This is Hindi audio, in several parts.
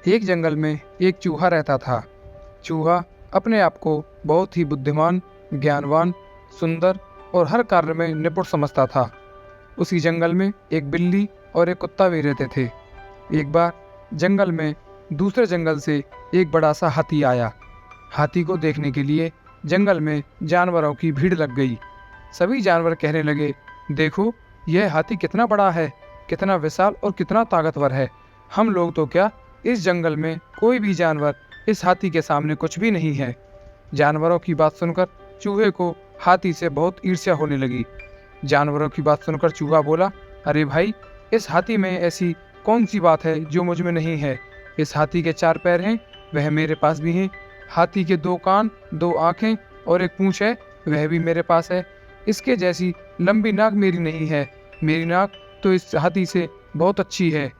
एक जंगल में एक चूहा रहता था। चूहा अपने आप को बहुत ही बुद्धिमान, ज्ञानवान, सुंदर और हर कार्य में निपुण समझता था। उसी जंगल में एक बिल्ली और एक कुत्ता भी रहते थे। एक बार जंगल में दूसरे जंगल से एक बड़ा सा हाथी आया। हाथी को देखने के लिए जंगल में जानवरों की भीड़ लग गई। सभी जानवर कहने लगे, देखो यह हाथी कितना बड़ा है, कितना विशाल और कितना ताकतवर है। हम लोग तो क्या, इस जंगल में कोई भी जानवर इस हाथी के सामने कुछ भी नहीं है। जानवरों की बात सुनकर चूहे को हाथी से बहुत ईर्ष्या होने लगी। जानवरों की बात सुनकर चूहा बोला, अरे भाई, इस हाथी में ऐसी कौन सी बात है जो मुझ में नहीं है। इस हाथी के 4 पैर हैं, वह मेरे पास भी हैं। हाथी के 2 कान, 2 आंखें और एक पूंछ है, वह भी मेरे पास है। इसके जैसी लंबी नाक मेरी नहीं है। मेरी नाक तो इस हाथी से बहुत अच्छी है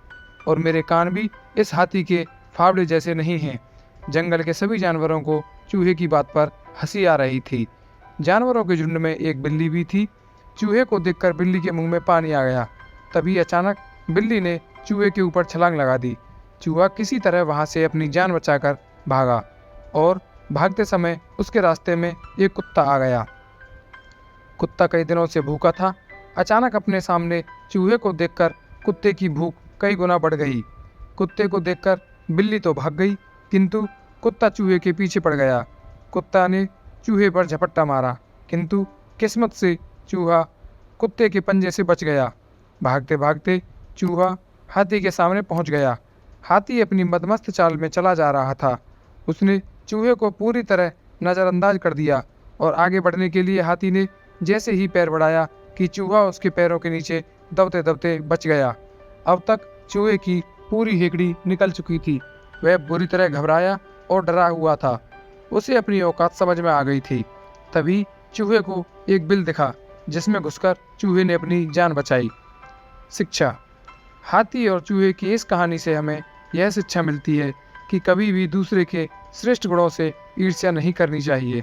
और मेरे कान भी इस हाथी के फावड़े जैसे नहीं हैं। जंगल के सभी जानवरों को चूहे की बात पर हंसी आ रही थी। जानवरों के झुंड में एक बिल्ली भी थी। चूहे को देखकर बिल्ली के मुंह में पानी आ गया। तभी अचानक बिल्ली ने चूहे के ऊपर छलांग लगा दी। चूहा किसी तरह वहां से अपनी जान बचाकर भागा और भागते समय उसके रास्ते में एक कुत्ता आ गया। कुत्ता कई दिनों से भूखा था। अचानक अपने सामने चूहे को देखकर कुत्ते की भूख कई गुना बढ़ गई। कुत्ते को देखकर बिल्ली तो भाग गई, किंतु कुत्ता चूहे के पीछे पड़ गया। कुत्ता ने चूहे पर झपट्टा मारा, किंतु किस्मत से चूहा कुत्ते के पंजे से बच गया। भागते भागते चूहा हाथी के सामने पहुंच गया। हाथी अपनी मदमस्त चाल में चला जा रहा था। उसने चूहे को पूरी तरह नज़रअंदाज कर दिया और आगे बढ़ने के लिए हाथी ने जैसे ही पैर बढ़ाया कि चूहा उसके पैरों के नीचे दबते दबते बच गया। अब तक चूहे की पूरी हेकड़ी निकल चुकी थी। वह बुरी तरह घबराया और डरा हुआ था। उसे अपनी औकात समझ में आ गई थी। तभी चूहे को एक बिल दिखा, जिसमें घुसकर चूहे ने अपनी जान बचाई। शिक्षा। हाथी और चूहे की इस कहानी से हमें यह शिक्षा मिलती है कि कभी भी दूसरे के श्रेष्ठ गुणों से ईर्ष्या नहीं करनी चाहिए।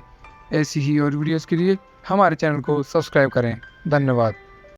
ऐसी ही और वीडियोस के लिए हमारे चैनल को सब्सक्राइब करें। धन्यवाद।